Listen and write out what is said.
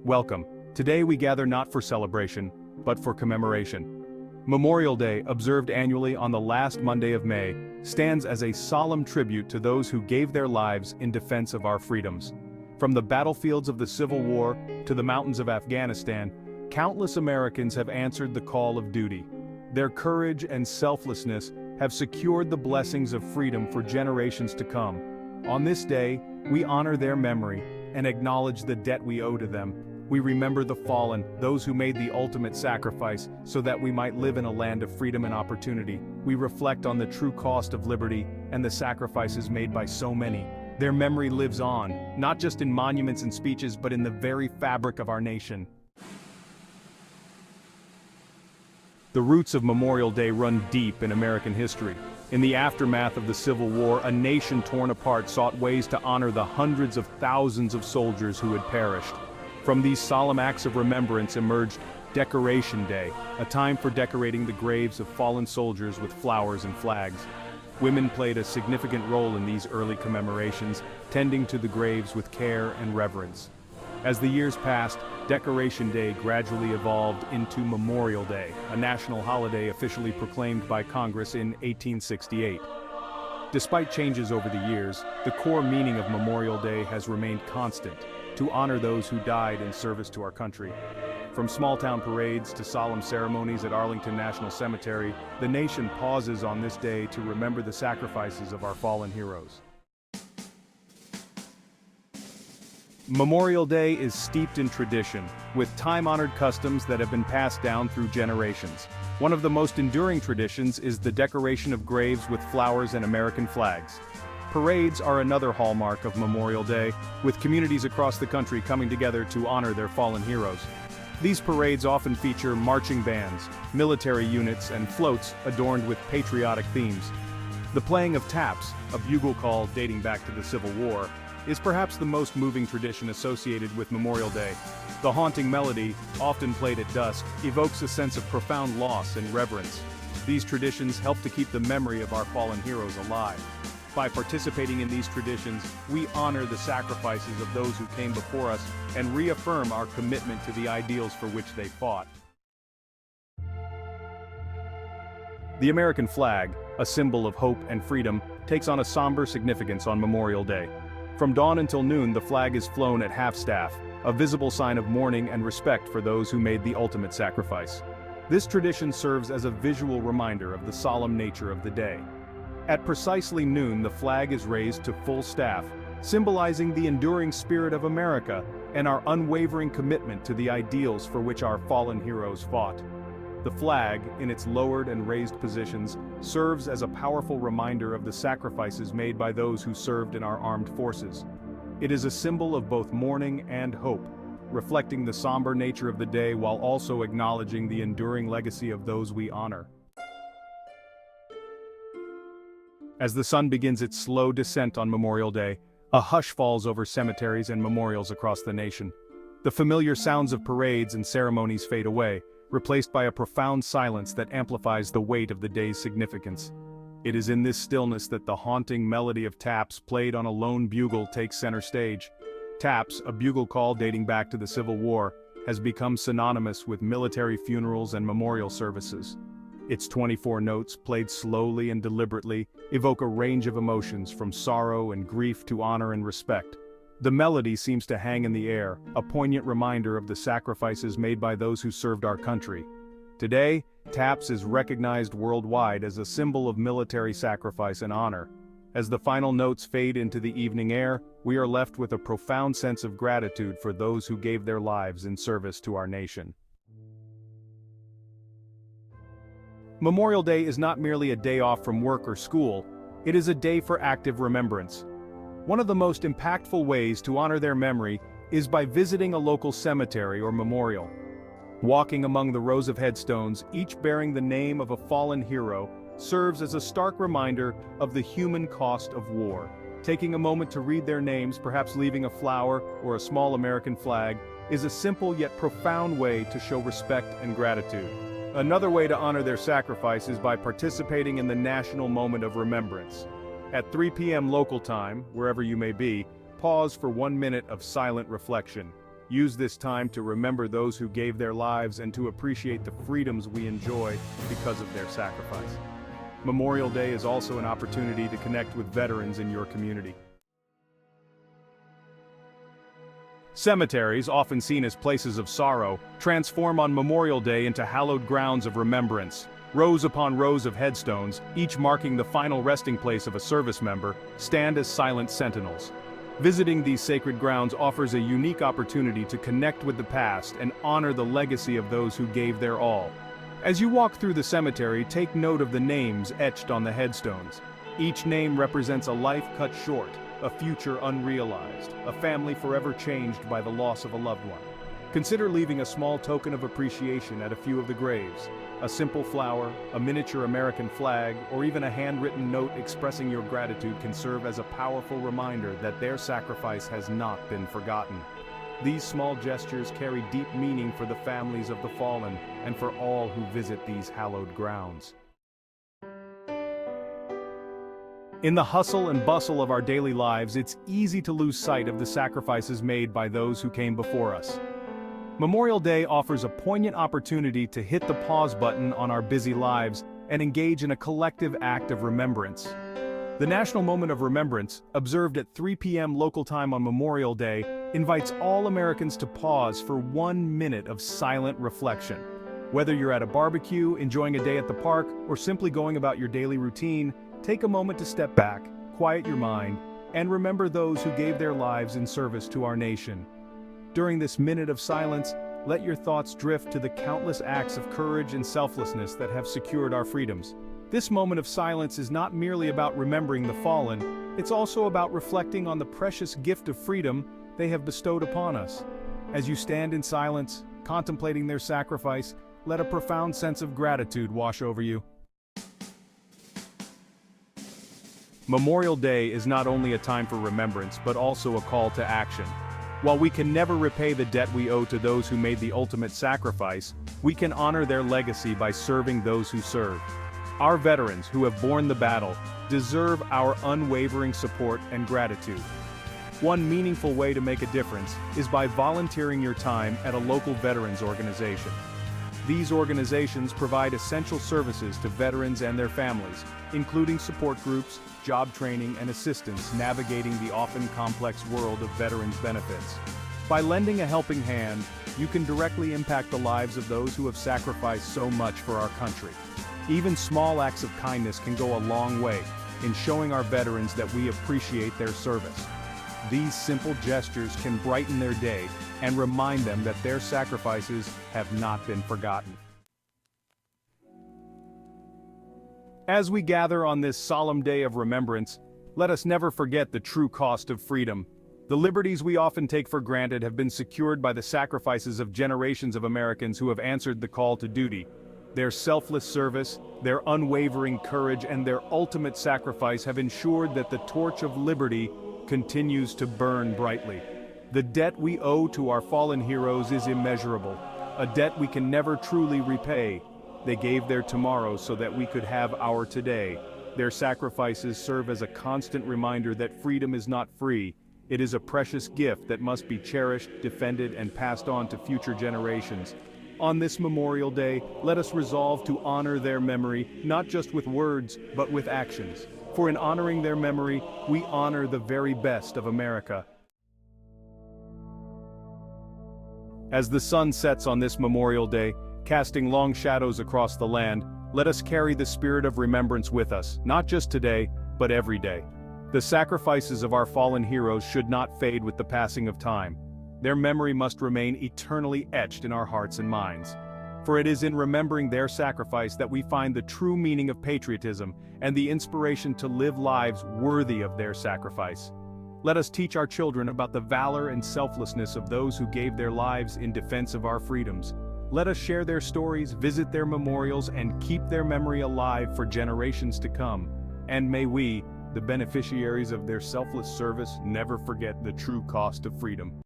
Welcome. Today we gather not for celebration, but for commemoration. Memorial Day, observed annually on the last Monday of May, stands as a solemn tribute to those who gave their lives in defense of our freedoms. From the battlefields of the Civil War to the mountains of Afghanistan, countless Americans have answered the call of duty. Their courage and selflessness have secured the blessings of freedom for generations to come. On this day, we honor their memory and acknowledge the debt we owe to them. We remember the fallen, those who made the ultimate sacrifice, so that we might live in a land of freedom and opportunity. We reflect on the true cost of liberty and the sacrifices made by so many. Their memory lives on, not just in monuments and speeches, but in the very fabric of our nation. The roots of Memorial Day run deep in American history. In the aftermath of the Civil War, a nation torn apart sought ways to honor the hundreds of thousands of soldiers who had perished. From these solemn acts of remembrance emerged Decoration Day, a time for decorating the graves of fallen soldiers with flowers and flags. Women played a significant role in these early commemorations, tending to the graves with care and reverence. As the years passed, Decoration Day gradually evolved into Memorial Day, a national holiday officially proclaimed by Congress in 1868. Despite changes over the years, the core meaning of Memorial Day has remained constant: to honor those who died in service to our country. From small-town parades to solemn ceremonies at Arlington National Cemetery, the nation pauses on this day to remember the sacrifices of our fallen heroes. Memorial Day is steeped in tradition, with time-honored customs that have been passed down through generations. One of the most enduring traditions is the decoration of graves with flowers and American flags. Parades are another hallmark of Memorial Day, with communities across the country coming together to honor their fallen heroes. These parades often feature marching bands, military units, and floats adorned with patriotic themes. The playing of taps, a bugle call dating back to the Civil War, is perhaps the most moving tradition associated with Memorial Day. The haunting melody, often played at dusk, evokes a sense of profound loss and reverence. These traditions help to keep the memory of our fallen heroes alive. By participating in these traditions, we honor the sacrifices of those who came before us and reaffirm our commitment to the ideals for which they fought. The American flag, a symbol of hope and freedom, takes on a somber significance on Memorial Day. From dawn until noon, the flag is flown at half-staff, a visible sign of mourning and respect for those who made the ultimate sacrifice. This tradition serves as a visual reminder of the solemn nature of the day. At precisely noon, the flag is raised to full staff, symbolizing the enduring spirit of America and our unwavering commitment to the ideals for which our fallen heroes fought. The flag, in its lowered and raised positions, serves as a powerful reminder of the sacrifices made by those who served in our armed forces. It is a symbol of both mourning and hope, reflecting the somber nature of the day while also acknowledging the enduring legacy of those we honor. As the sun begins its slow descent on Memorial Day, a hush falls over cemeteries and memorials across the nation. The familiar sounds of parades and ceremonies fade away, replaced by a profound silence that amplifies the weight of the day's significance. It is in this stillness that the haunting melody of taps played on a lone bugle takes center stage. Taps, a bugle call dating back to the Civil War, has become synonymous with military funerals and memorial services. Its 24 notes, played slowly and deliberately, evoke a range of emotions from sorrow and grief to honor and respect. The melody seems to hang in the air, a poignant reminder of the sacrifices made by those who served our country. Today, taps is recognized worldwide as a symbol of military sacrifice and honor. As the final notes fade into the evening air, we are left with a profound sense of gratitude for those who gave their lives in service to our nation. Memorial Day is not merely a day off from work or school, it is a day for active remembrance. One of the most impactful ways to honor their memory is by visiting a local cemetery or memorial. Walking among the rows of headstones, each bearing the name of a fallen hero, serves as a stark reminder of the human cost of war. Taking a moment to read their names, perhaps leaving a flower or a small American flag, is a simple yet profound way to show respect and gratitude. Another way to honor their sacrifice is by participating in the national moment of remembrance. At 3 p.m. local time, wherever you may be, pause for 1 minute of silent reflection. Use this time to remember those who gave their lives and to appreciate the freedoms we enjoy because of their sacrifice. Memorial Day is also an opportunity to connect with veterans in your community. Cemeteries, often seen as places of sorrow, transform on Memorial Day into hallowed grounds of remembrance. Rows upon rows of headstones, each marking the final resting place of a service member, stand as silent sentinels. Visiting these sacred grounds offers a unique opportunity to connect with the past and honor the legacy of those who gave their all. As you walk through the cemetery, take note of the names etched on the headstones. Each name represents a life cut short, a future unrealized, a family forever changed by the loss of a loved one. Consider leaving a small token of appreciation at a few of the graves. A simple flower, a miniature American flag, or even a handwritten note expressing your gratitude can serve as a powerful reminder that their sacrifice has not been forgotten. These small gestures carry deep meaning for the families of the fallen and for all who visit these hallowed grounds. In the hustle and bustle of our daily lives, it's easy to lose sight of the sacrifices made by those who came before us. Memorial Day offers a poignant opportunity to hit the pause button on our busy lives and engage in a collective act of remembrance. The National Moment of Remembrance, observed at 3 p.m. local time on Memorial Day, invites all Americans to pause for 1 minute of silent reflection. Whether you're at a barbecue, enjoying a day at the park, or simply going about your daily routine, take a moment to step back, quiet your mind, and remember those who gave their lives in service to our nation. During this minute of silence, let your thoughts drift to the countless acts of courage and selflessness that have secured our freedoms. This moment of silence is not merely about remembering the fallen, it's also about reflecting on the precious gift of freedom they have bestowed upon us. As you stand in silence, contemplating their sacrifice, let a profound sense of gratitude wash over you. Memorial Day is not only a time for remembrance, but also a call to action. While we can never repay the debt we owe to those who made the ultimate sacrifice, we can honor their legacy by serving those who served. Our veterans who have borne the battle deserve our unwavering support and gratitude. One meaningful way to make a difference is by volunteering your time at a local veterans organization. These organizations provide essential services to veterans and their families, including support groups, job training, and assistance navigating the often complex world of veterans' benefits. By lending a helping hand, you can directly impact the lives of those who have sacrificed so much for our country. Even small acts of kindness can go a long way in showing our veterans that we appreciate their service. These simple gestures can brighten their day and remind them that their sacrifices have not been forgotten. As we gather on this solemn day of remembrance, let us never forget the true cost of freedom. The liberties we often take for granted have been secured by the sacrifices of generations of Americans who have answered the call to duty. Their selfless service, their unwavering courage, and their ultimate sacrifice have ensured that the torch of liberty continues to burn brightly. The debt we owe to our fallen heroes is immeasurable, a debt we can never truly repay. They gave their tomorrow so that we could have our today. Their sacrifices serve as a constant reminder that freedom is not free. It is a precious gift that must be cherished, defended, and passed on to future generations. On this Memorial Day, let us resolve to honor their memory, not just with words, but with actions. For in honoring their memory, we honor the very best of America. As the sun sets on this Memorial Day, casting long shadows across the land, let us carry the spirit of remembrance with us, not just today, but every day. The sacrifices of our fallen heroes should not fade with the passing of time. Their memory must remain eternally etched in our hearts and minds. For it is in remembering their sacrifice that we find the true meaning of patriotism and the inspiration to live lives worthy of their sacrifice. Let us teach our children about the valor and selflessness of those who gave their lives in defense of our freedoms. Let us share their stories, visit their memorials, and keep their memory alive for generations to come. And may we, the beneficiaries of their selfless service, never forget the true cost of freedom.